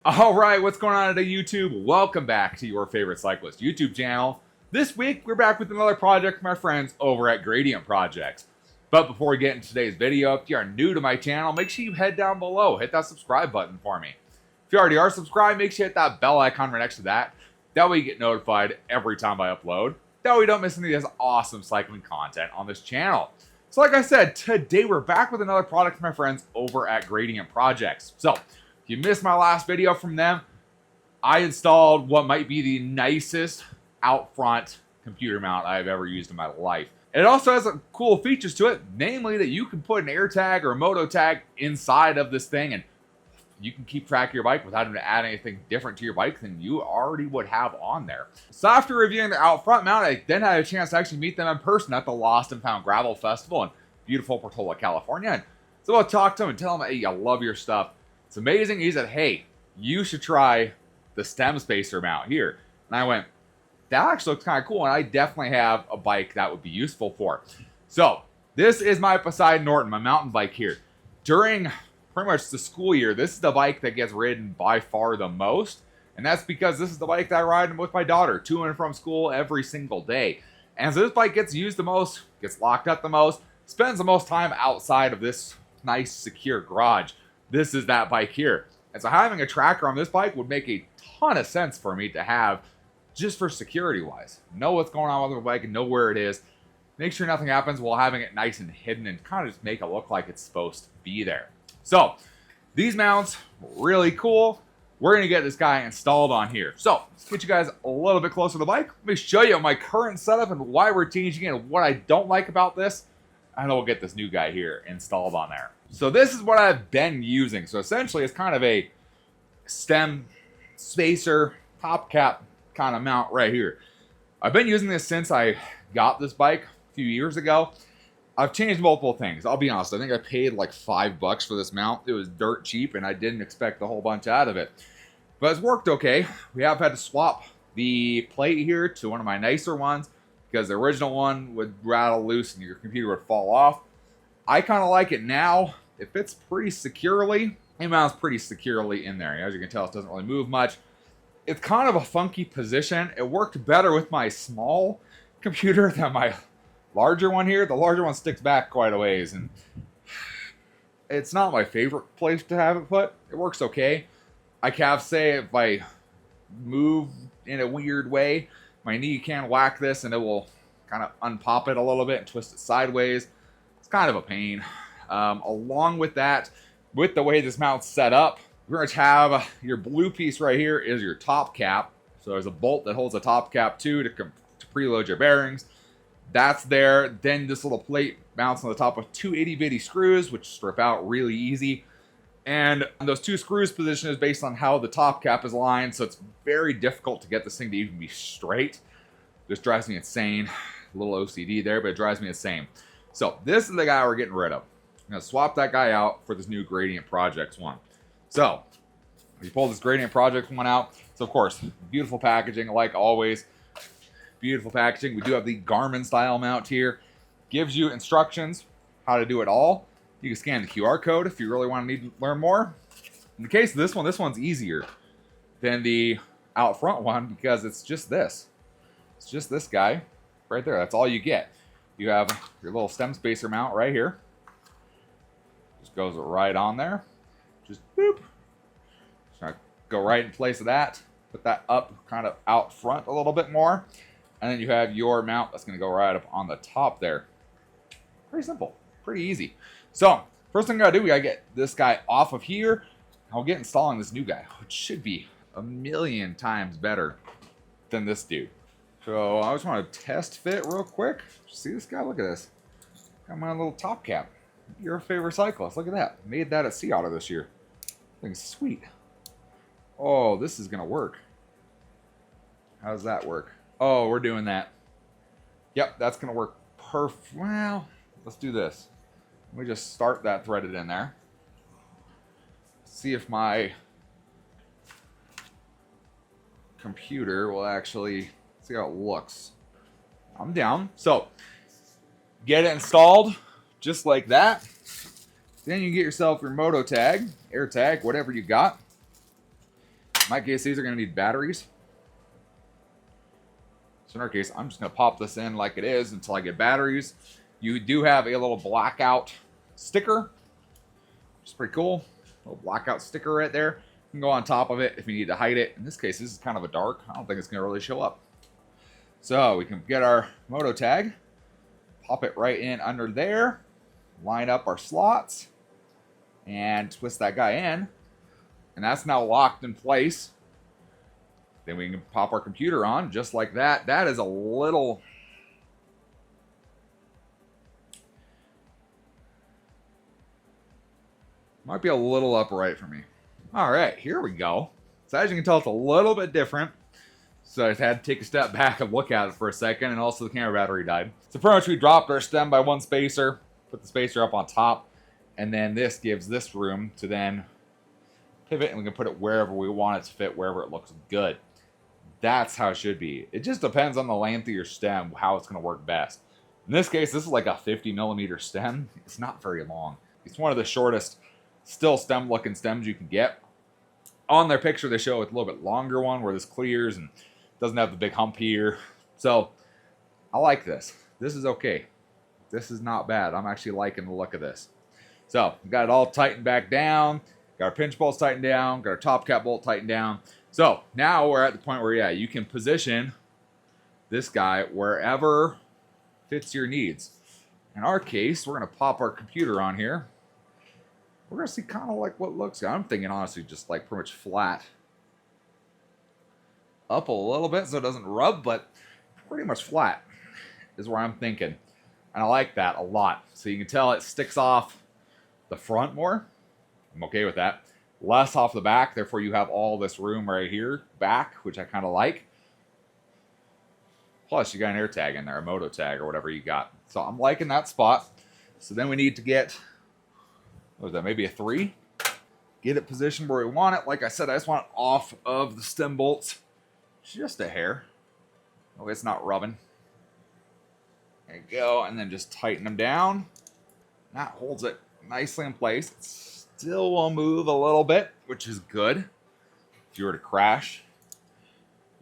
All right, what's going on today, YouTube? Welcome back to your favorite cyclist YouTube channel. This week, we're back with another project from my friends over at Gradient Projects. But before we get into today's video, if you are new to my channel, make sure you head down below, hit that subscribe button for me. If you already are subscribed, make sure you hit that bell icon right next to that. That way you get notified every time I upload. That way you don't miss any of this awesome cycling content on this channel. So like I said, today we're back with another product from my friends over at Gradient Projects. So, if you missed my last video from them, I installed what might be the nicest out front computer mount I've ever used in my life. It also has some cool features to it, namely that you can put an air tag or a moto tag inside of this thing and you can keep track of your bike without having to add anything different to your bike than you already would have on there. So after reviewing the out front mount, I then had a chance to actually meet them in person at the Lost and Found Gravel Festival in beautiful Portola, California. And so I'll talk to him and tell him, hey, I love your stuff. It's amazing. He said, hey, you should try the stem spacer mount here. And I went, that actually looks kind of cool. And I definitely have a bike that would be useful for. So this is my Poseidon Norton, my mountain bike here. During pretty much the school year, this is the bike that gets ridden by far the most. And that's because this is the bike that I ride with my daughter to and from school every single day. And so this bike gets used the most, gets locked up the most, spends the most time outside of this nice, secure garage. This is that bike here. And so having a tracker on this bike would make a ton of sense for me to have just for security wise. Know what's going on with the bike and know where it is. Make sure nothing happens while having it nice and hidden and kind of just make it look like it's supposed to be there. So these mounts, really cool. We're going to get this guy installed on here. So let's get you guys a little bit closer to the bike. Let me show you my current setup and why we're changing it and what I don't like about this. And then we'll get this new guy here installed on there. So this is what I've been using. So essentially it's kind of a stem spacer top cap kind of mount right here. I've been using this since I got this bike a few years ago. I've changed multiple things. I'll be honest. I think I paid like $5 for this mount. It was dirt cheap and I didn't expect a whole bunch out of it. But it's worked okay. We have had to swap the plate here to one of my nicer ones because the original one would rattle loose and your computer would fall off. I kind of like it now. It fits pretty securely. It mounts pretty securely in there. As you can tell, it doesn't really move much. It's kind of a funky position. It worked better with my small computer than my larger one here. The larger one sticks back quite a ways, and it's not my favorite place to have it put. It works okay. I can say if I move in a weird way, my knee can whack this and it will kind of unpop it a little bit and twist it sideways. It's kind of a pain. Along with that, with the way this mount's set up, we're going to have your blue piece right here is your top cap. So there's a bolt that holds the top cap too to preload your bearings. That's there. Then this little plate mounts on the top of two itty bitty screws, which strip out really easy. And those two screws position is based on how the top cap is aligned, so it's very difficult to get this thing to even be straight. This drives me insane. A little OCD there, but it drives me insane. So this is the guy we're getting rid of. I'm going to swap that guy out for this new Gradient Projects one. So we pull this Gradient Projects one out. So of course, beautiful packaging like always. Beautiful packaging. We do have the Garmin style mount here. Gives you instructions how to do it all. You can scan the QR code if you really want to learn more. In the case of this one's easier than the out front one because it's just this. It's just this guy right there. That's all you get. You have your little stem spacer mount right here. Just goes right on there. Just boop. Just go right in place of that. Put that up kind of out front a little bit more. And then you have your mount that's going to go right up on the top there. Pretty simple. Pretty easy. So, first thing I got to do, we got to get this guy off of here. I'll get installing this new guy, which should be a million times better than this dude. So, I just want to test fit real quick. See this guy? Look at this. Got my little top cap. Your favorite cyclist. Look at that. Made that at Sea Auto this year. Thing's sweet. Oh, this is going to work. How does that work? Oh, we're doing that. Yep, that's going to work perfect. Well, let's do this. Let me just start that threaded in there. See if my computer will actually see how it looks. I'm down. So, get it installed just like that. Then you get yourself your moto tag, air tag, whatever you got. my case, these are going to need batteries. So in our case, I'm just going to pop this in like it is until I get batteries. You do have a little blackout sticker, which is pretty cool. A little blackout sticker right there. You can go on top of it if you need to hide it. In this case, this is kind of a dark. I don't think it's going to really show up. So we can get our moto tag, pop it right in under there, line up our slots, and twist that guy in. And that's now locked in place. Then we can pop our computer on just like that. That is a little... might be a little upright for me. All right, here we go. So as you can tell, it's a little bit different. So I just had to take a step back and look at it for a second, and also the camera battery died. So pretty much we dropped our stem by one spacer, put the spacer up on top, and then this gives this room to then pivot, and we can put it wherever we want it to fit, wherever it looks good. That's how it should be. It just depends on the length of your stem, how it's going to work best. In this case, this is like a 50mm stem. It's not very long. It's one of the shortest still stem looking stems you can get. On their picture, they show it a little bit longer one where this clears and doesn't have the big hump here. So I like this. This is okay. This is not bad. I'm actually liking the look of this. So we got it all tightened back down. Got our pinch bolts tightened down. Got our top cap bolt tightened down. So now we're at the point where, yeah, you can position this guy wherever fits your needs. In our case, we're going to pop our computer on here. We're going to see kind of like what it looks like. I'm thinking, honestly, just like pretty much flat. Up a little bit so it doesn't rub, but pretty much flat is where I'm thinking. And I like that a lot. So you can tell it sticks off the front more. I'm okay with that. Less off the back, therefore you have all this room right here back, which I kind of like. Plus you got an air tag in there, a moto tag or whatever you got. So I'm liking that spot. So then we need to get, what was that, maybe a 3? Get it positioned where we want it. Like I said, I just want it off of the stem bolts. Just a hair. Oh, it's not rubbing. There you go. And then just tighten them down. That holds it nicely in place. It still will move a little bit, which is good. If you were to crash,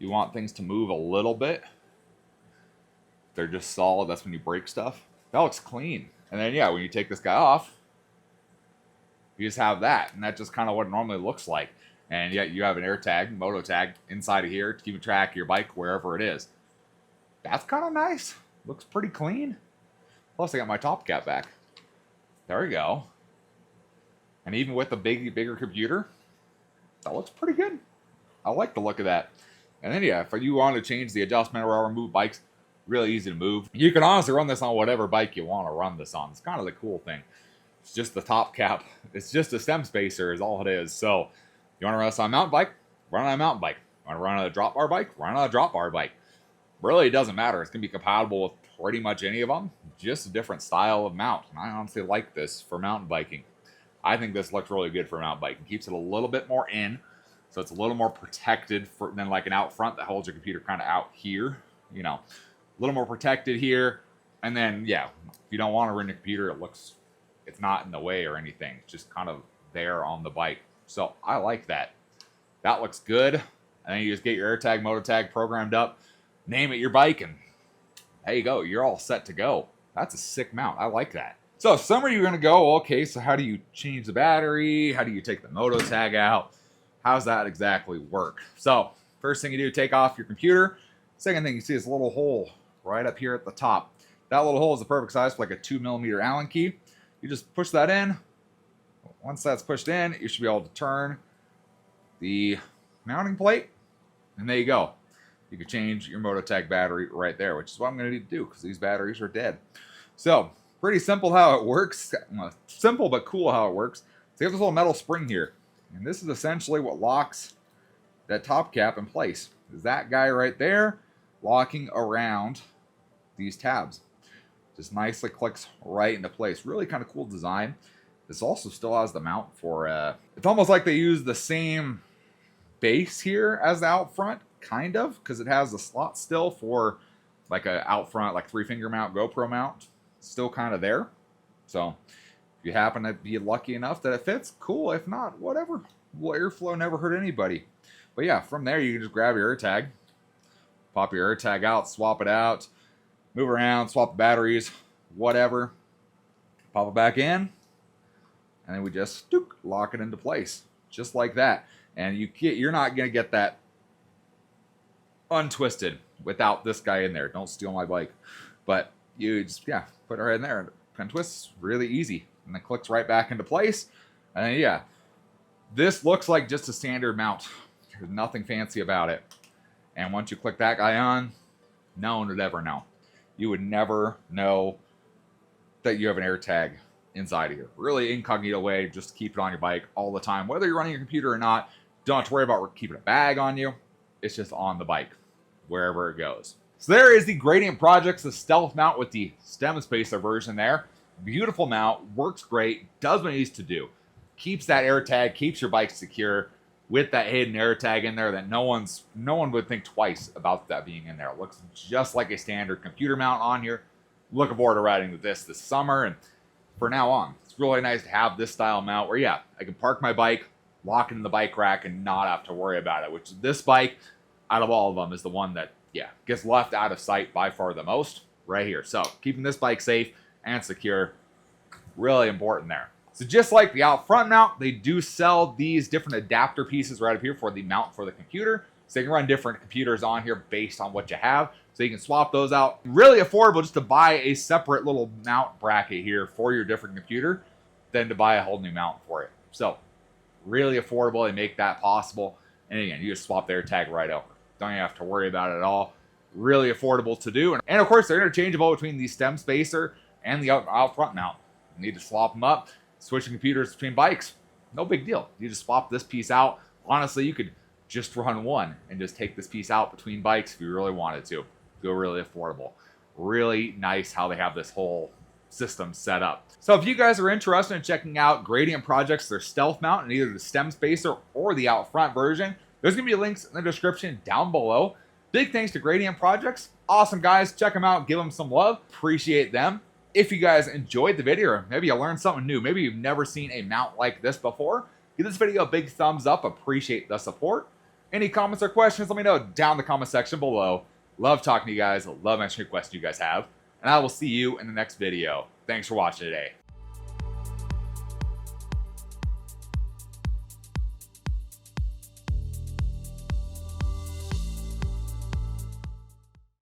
you want things to move a little bit. If they're just solid, that's when you break stuff. That looks clean. And then, yeah, when you take this guy off, you just have that. And that's just kind of what it normally looks like. And yet you have an air tag, moto tag inside of here to keep track of your bike wherever it is. That's kind of nice. Looks pretty clean. Plus I got my top cap back. There we go. And even with the bigger computer, that looks pretty good. I like the look of that. And then yeah, if you want to change the adjustment or remove bikes, really easy to move. You can honestly run this on whatever bike you want to run this on. It's kind of the cool thing. It's just the top cap. It's just a stem spacer is all it is. So you want to run this on a mountain bike? Run on a mountain bike. Want to run on a drop bar bike? Run on a drop bar bike. Really, it doesn't matter. It's going to be compatible with pretty much any of them. Just a different style of mount. And I honestly like this for mountain biking. I think this looks really good for mountain biking. Keeps it a little bit more in. So it's a little more protected than like an out front that holds your computer kind of out here. You know, a little more protected here. And then, yeah, if you don't want to run your computer, it's not in the way or anything. It's just kind of there on the bike. So I like that. That looks good. And then you just get your AirTag, moto tag programmed up, name it your bike, and there you go. You're all set to go. That's a sick mount. I like that. So some of you are going to go, okay, so how do you change the battery? How do you take the moto tag out? How's that exactly work? So first thing you do, take off your computer. Second thing you see is a little hole right up here at the top. That little hole is the perfect size for like a 2mm Allen key. You just push that in. Once that's pushed in, you should be able to turn the mounting plate, and there you go. You can change your moto tag battery right there, which is what I'm going to need to do because these batteries are dead. So pretty simple how it works. Simple but cool how it works. So you have this little metal spring here, and this is essentially what locks that top cap in place. Is that guy right there locking around these tabs. Just nicely clicks right into place. Really kind of cool design. This also still has the mount for, it's almost like they use the same base here as the out front, kind of, because it has the slot still for like a out front, like 3-finger mount, GoPro mount, still kind of there. So if you happen to be lucky enough that it fits, cool. If not, whatever. Well, airflow never hurt anybody. But yeah, from there you can just grab your air tag, pop your air tag out, swap it out, move around, swap the batteries, whatever, pop it back in, and then we just lock it into place, just like that. And you're not gonna get that untwisted without this guy in there. Don't steal my bike. But you just put it right in there and untwists really easy, and then clicks right back into place. And then, yeah, this looks like just a standard mount. There's nothing fancy about it. And once you click that guy on, no one would ever know. You would never know that you have an air tag inside of here. Really incognito way just to keep it on your bike all the time. Whether you're running your computer or not, don't have to worry about keeping a bag on you. It's just on the bike, wherever it goes. So there is the Gradient Projects, the stealth mount with the stem spacer version there. Beautiful mount, works great, does what it needs to do. Keeps that air tag, keeps your bike secure with that hidden air tag in there that no one would think twice about that being in there. It looks just like a standard computer mount on here. Looking forward to riding with this summer and for now on. It's really nice to have this style mount where, yeah, I can park my bike, lock it in the bike rack, and not have to worry about it, which this bike, out of all of them, is the one that, yeah, gets left out of sight by far the most right here. So keeping this bike safe and secure, really important there. So just like the out front mount, they do sell these different adapter pieces right up here for the mount for the computer. So you can run different computers on here based on what you have. So you can swap those out. Really affordable just to buy a separate little mount bracket here for your different computer than to buy a whole new mount for it. So really affordable. They make that possible. And again, you just swap their tag right over. Don't even have to worry about it at all. Really affordable to do. And of course, they're interchangeable between the stem spacer and the out front mount. You need to swap them up. Switching computers between bikes, no big deal. You just swap this piece out. Honestly, you could just run one and just take this piece out between bikes if you really wanted to. Feel really affordable. Really nice how they have this whole system set up. So if you guys are interested in checking out Gradient Projects, their stealth mount in either the stem spacer or the out front version, there's going to be links in the description down below. Big thanks to Gradient Projects. Awesome guys. Check them out. Give them some love. Appreciate them. If you guys enjoyed the video, or maybe you learned something new, maybe you've never seen a mount like this before, give this video a big thumbs up. Appreciate the support. Any comments or questions, let me know down in the comment section below. Love talking to you guys. Love answering questions you guys have. And I will see you in the next video. Thanks for watching today.